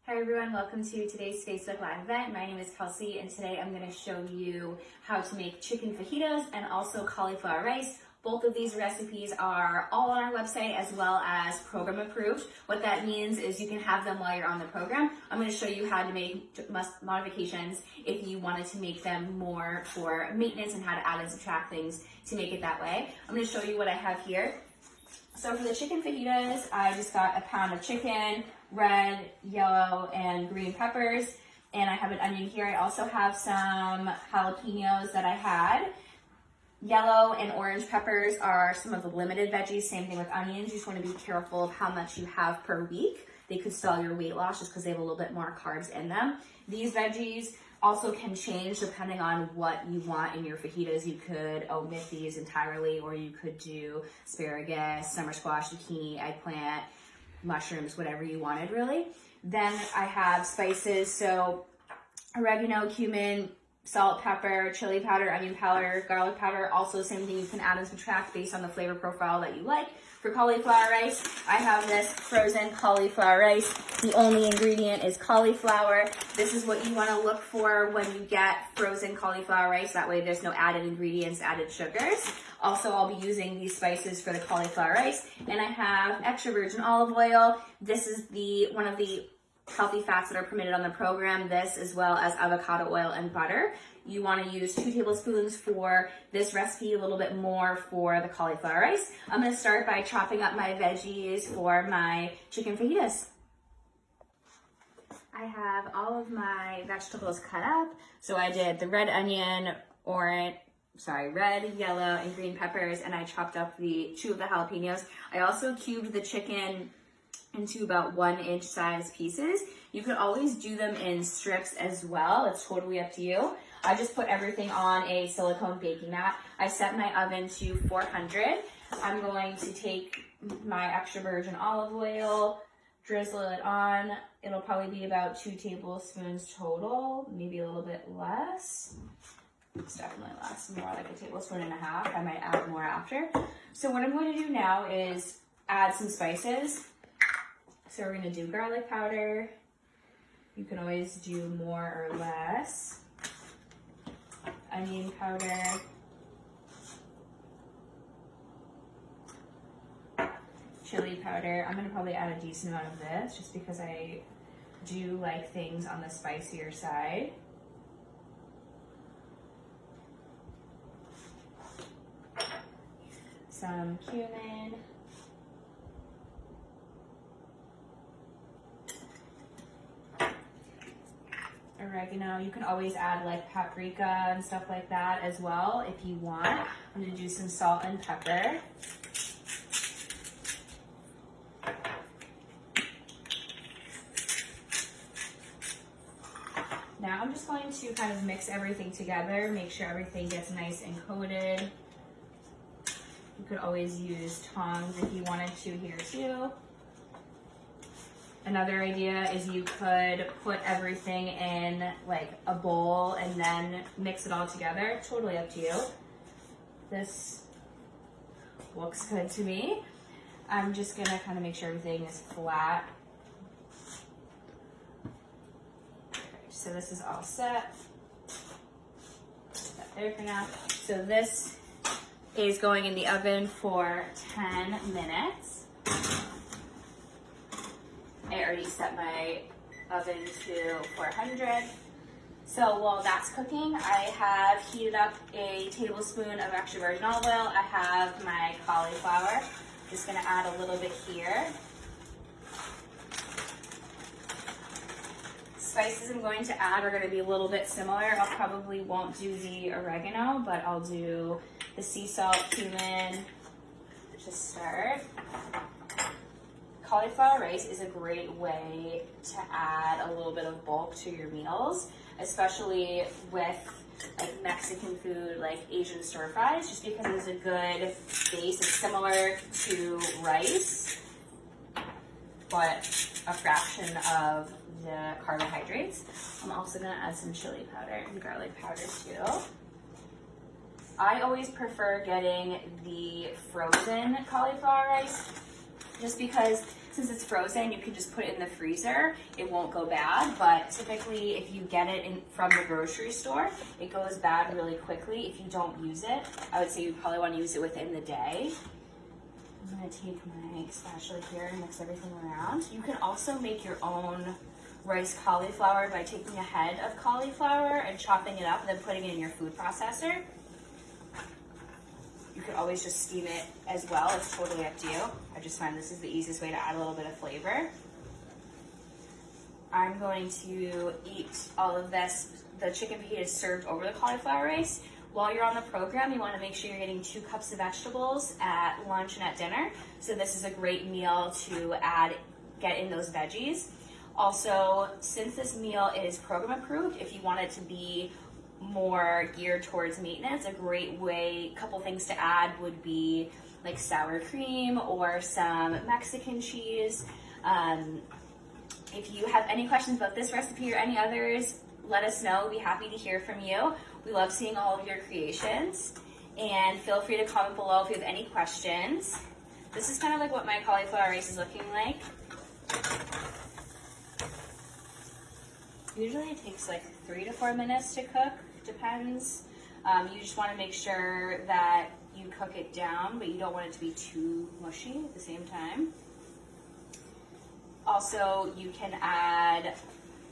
Hi everyone, welcome to today's Facebook Live event. My name is Kelsey and today I'm going to show you how to make chicken fajitas and also cauliflower rice. Both of these recipes are all on our website as well as program approved. What that means is you can have them while you're on the program. I'm going to show you how to make modifications if you wanted to make them more for maintenance and how to add and subtract things to make it that way. I'm going to show you what I have here. So for the chicken fajitas, I just got a pound of chicken, red, yellow, and green peppers, and I have an onion here. I also have some jalapenos that I had. Yellow and orange peppers are some of the limited veggies, same thing with onions. You just want to be careful of how much you have per week. They could stall your weight loss just because they have a little bit more carbs in them. These veggies also can change depending on what you want in your fajitas. You could omit these entirely, or you could do asparagus, summer squash, zucchini, eggplant, mushrooms, whatever you wanted really. Then I have spices, so oregano, cumin, salt, pepper, chili powder, onion powder, garlic powder. Also same thing, you can add and subtract based on the flavor profile that you like. For cauliflower rice, I have this frozen cauliflower rice. The only ingredient is cauliflower. This is what you want to look for when you get frozen cauliflower rice. That way there's no added ingredients, added sugars. Also, I'll be using these spices for the cauliflower rice. And I have extra virgin olive oil. This is one of the healthy fats that are permitted on the program, this as well as avocado oil and butter. You want to use 2 tablespoons for this recipe, a little bit more for the cauliflower rice. I'm going to start by chopping up my veggies for my chicken fajitas. I have all of my vegetables cut up. So I did the red onion, red, yellow, and green peppers, and I chopped up 2 of the jalapenos. I also cubed the chicken into about 1-inch size pieces. You could always do them in strips as well. It's totally up to you. I just put everything on a silicone baking mat. I set my oven to 400. I'm going to take my extra virgin olive oil, drizzle it on. It'll probably be about 2 tablespoons total, maybe a little bit less. It's definitely less, more like 1.5 tablespoons. I might add more after. So what I'm going to do now is add some spices. So we're going to do garlic powder. You can always do more or less. Onion powder. Chili powder. I'm going to probably add a decent amount of this just because I do like things on the spicier side. Some cumin. Oregano. You can always add like paprika and stuff like that as well if you want. I'm going to do some salt and pepper. Now I'm just going to kind of mix everything together, make sure everything gets nice and coated. You could always use tongs if you wanted to here too. Another idea is you could put everything in like a bowl and then mix it all together. Totally up to you. This looks good to me. I'm just gonna kind of make sure everything is flat. So this is all set. Put that there for now. So this is going in the oven for 10 minutes. I already set my oven to 400. So while that's cooking, I have heated up a tablespoon of extra virgin olive oil. I have my cauliflower. Just gonna add a little bit here. Spices I'm going to add are gonna be a little bit similar. I probably won't do the oregano, but I'll do the sea salt, cumin to start. Cauliflower rice is a great way to add a little bit of bulk to your meals, especially with like Mexican food, like Asian stir fries, just because it's a good base. It's similar to rice, but a fraction of the carbohydrates. I'm also gonna add some chili powder and garlic powder too. I always prefer getting the frozen cauliflower rice just because Since it's frozen, you can just put it in the freezer. It won't go bad, but typically if you get it from the grocery store, it goes bad really quickly if you don't use it. I would say you probably want to use it within the day. I'm gonna take my spatula here and mix everything around. You can also make your own rice cauliflower by taking a head of cauliflower and chopping it up and then putting it in your food processor. You could always just steam it as well. It's totally up to you. I just find this is the easiest way to add a little bit of flavor. I'm going to eat all of this. The chicken fajitas served over the cauliflower rice. While you're on the program, you want to make sure you're getting 2 cups of vegetables at lunch and at dinner. So this is a great meal to get in those veggies. Also, since this meal is program approved, if you want it to be more geared towards maintenance, a great couple things to add would be like sour cream or some Mexican cheese. If you have any questions about this recipe or any others, let us know. We'd be happy to hear from you. We love seeing all of your creations, and feel free to comment below if you have any questions. This is kind of like what my cauliflower rice is looking like. Usually it takes like 3 to 4 minutes to cook, depends. You just want to make sure that you cook it down, but you don't want it to be too mushy at the same time. Also, you can add,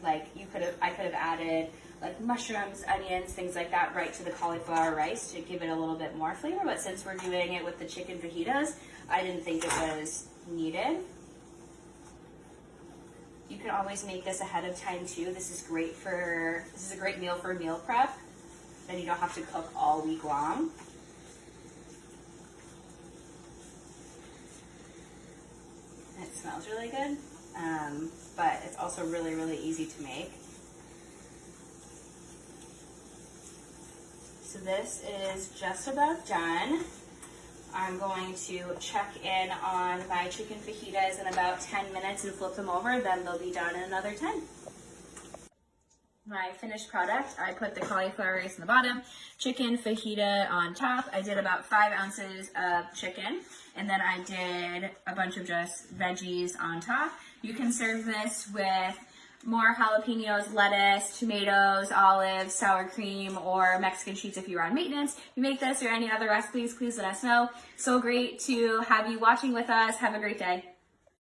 I could have added like mushrooms, onions, things like that right to the cauliflower rice to give it a little bit more flavor, but since we're doing it with the chicken fajitas, I didn't think it was needed. You can always make this ahead of time too. This is a great meal for meal prep. Then you don't have to cook all week long. It smells really good, but it's also really, really easy to make. So this is just about done. I'm going to check in on my chicken fajitas in about 10 minutes and flip them over, then they'll be done in another 10. My finished product, I put the cauliflower rice in the bottom, chicken fajita on top. I did about 5 ounces of chicken, and then I did a bunch of just veggies on top. You can serve this with more jalapenos, lettuce, tomatoes, olives, sour cream, or Mexican cheese if you're on maintenance. If you make this or any other recipes, please let us know. So great to have you watching with us. Have a great day.